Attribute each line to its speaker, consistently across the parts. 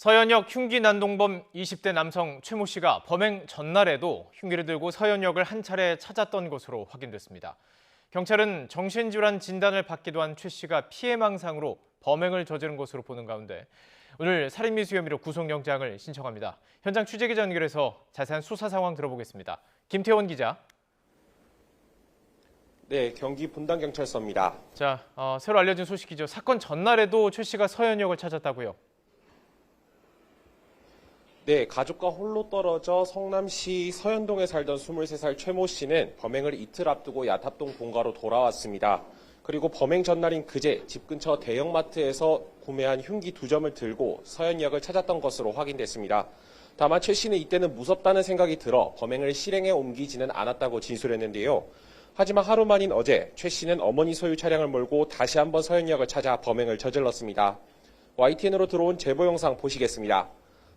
Speaker 1: 서현역 흉기 난동범 20대 남성 최 모 씨가 범행 전날에도 흉기를 들고 서현역을 한 차례 찾았던 것으로 확인됐습니다. 경찰은 정신질환 진단을 받기도 한 최 씨가 피해망상으로 범행을 저지른 것으로 보는 가운데 오늘 살인미수 혐의로 구속영장을 신청합니다. 현장 취재기자 연결해서 자세한 수사 상황 들어보겠습니다. 김태원 기자.
Speaker 2: 네, 경기 분당경찰서입니다.
Speaker 1: 새로 알려진 소식이죠. 사건 전날에도 최 씨가 서현역을 찾았다고요?
Speaker 2: 네, 가족과 홀로 떨어져 성남시 서현동에 살던 23살 최 모 씨는 범행을 이틀 앞두고 야탑동 본가로 돌아왔습니다. 그리고 범행 전날인 그제 집 근처 대형마트에서 구매한 흉기 2점을 들고 서현역을 찾았던 것으로 확인됐습니다. 다만 최 씨는 이때는 무섭다는 생각이 들어 범행을 실행에 옮기지는 않았다고 진술했는데요. 하지만 하루 만인 어제 최 씨는 어머니 소유 차량을 몰고 다시 한번 서현역을 찾아 범행을 저질렀습니다. YTN으로 들어온 제보 영상 보시겠습니다.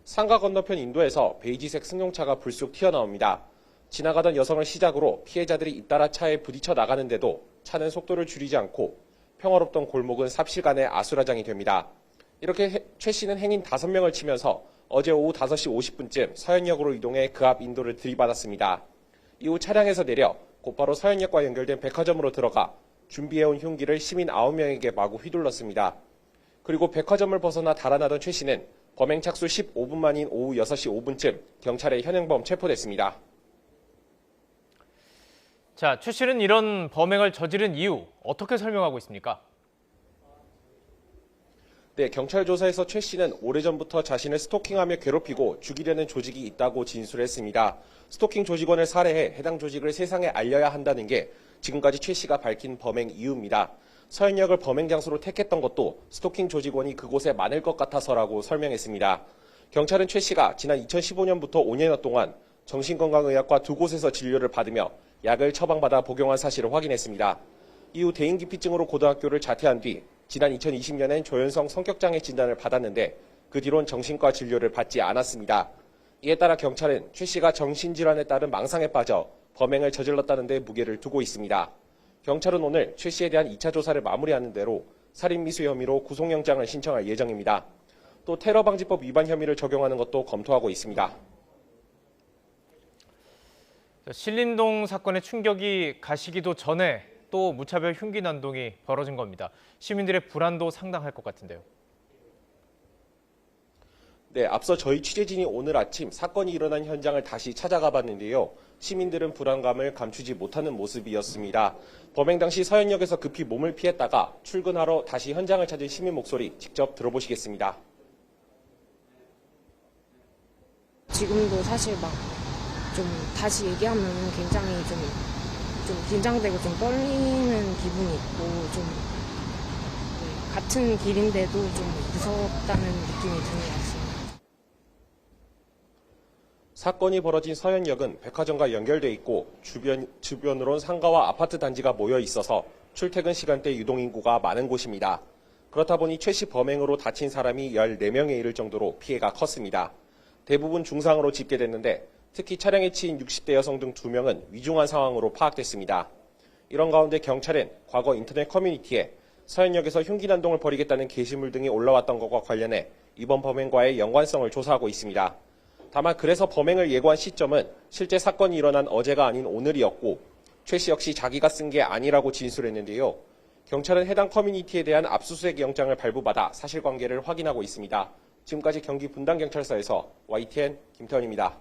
Speaker 2: 상가 건너편 인도에서 베이지색 승용차가 불쑥 튀어나옵니다. 지나가던 여성을 시작으로 피해자들이 잇따라 차에 부딪혀 나가는데도 차는 속도를 줄이지 않고 평화롭던 골목은 삽시간에 아수라장이 됩니다. 이렇게 최 씨는 행인 5명을 치면서 어제 오후 5시 50분쯤 서현역으로 이동해 그 앞 인도를 들이받았습니다. 이후 차량에서 내려 곧바로 서현역과 연결된 백화점으로 들어가 준비해온 흉기를 시민 9명에게 마구 휘둘렀습니다. 그리고 백화점을 벗어나 달아나던 최 씨는 범행 착수 15분 만인 오후 6시 5분쯤 경찰에 현행범 체포됐습니다.
Speaker 1: 최 씨는 이런 범행을 저지른 이유 어떻게 설명하고 있습니까?
Speaker 2: 네, 경찰 조사에서 최 씨는 오래전부터 자신을 스토킹하며 괴롭히고 죽이려는 조직이 있다고 진술했습니다. 스토킹 조직원을 살해해 해당 조직을 세상에 알려야 한다는 게 지금까지 최 씨가 밝힌 범행 이유입니다. 서현역을 범행 장소로 택했던 것도 스토킹 조직원이 그곳에 많을 것 같아서라고 설명했습니다. 경찰은 최 씨가 지난 2015년부터 5년여 동안 정신건강의학과 2곳에서 진료를 받으며 약을 처방받아 복용한 사실을 확인했습니다. 이후 대인기피증으로 고등학교를 자퇴한 뒤 지난 2020년엔 조현성 성격장애 진단을 받았는데 그 뒤론 정신과 진료를 받지 않았습니다. 이에 따라 경찰은 최 씨가 정신질환에 따른 망상에 빠져 범행을 저질렀다는 데 무게를 두고 있습니다. 경찰은 오늘 최 씨에 대한 2차 조사를 마무리하는 대로 살인미수 혐의로 구속영장을 신청할 예정입니다. 또 테러방지법 위반 혐의를 적용하는 것도 검토하고 있습니다.
Speaker 1: 신림동 사건의 충격이 가시기도 전에 또 무차별 흉기 난동이 벌어진 겁니다. 시민들의 불안도 상당할 것 같은데요.
Speaker 2: 네, 앞서 저희 취재진이 오늘 아침 사건이 일어난 현장을 다시 찾아가 봤는데요. 시민들은 불안감을 감추지 못하는 모습이었습니다. 범행 당시 서현역에서 급히 몸을 피했다가 출근하러 다시 현장을 찾은 시민 목소리 직접 들어보시겠습니다.
Speaker 3: 지금도 사실 좀 다시 얘기하면 굉장히 좀 긴장되고 좀 떨리는 기분이 있고 같은 길인데도 좀 무섭다는 느낌이 드는 것 같습니다.
Speaker 2: 사건이 벌어진 서현역은 백화점과 연결돼 있고 주변으론 상가와 아파트 단지가 모여 있어서 출퇴근 시간대 유동인구가 많은 곳입니다. 그렇다 보니 최 씨 범행으로 다친 사람이 14명에 이를 정도로 피해가 컸습니다. 대부분 중상으로 집계됐는데 특히 차량에 치인 60대 여성 등 2명은 위중한 상황으로 파악됐습니다. 이런 가운데 경찰은 과거 인터넷 커뮤니티에 서현역에서 흉기 난동을 벌이겠다는 게시물 등이 올라왔던 것과 관련해 이번 범행과의 연관성을 조사하고 있습니다. 다만 그래서 범행을 예고한 시점은 실제 사건이 일어난 어제가 아닌 오늘이었고 최 씨 역시 자기가 쓴 게 아니라고 진술했는데요. 경찰은 해당 커뮤니티에 대한 압수수색 영장을 발부받아 사실관계를 확인하고 있습니다. 지금까지 경기 분당경찰서에서 YTN 김태원입니다.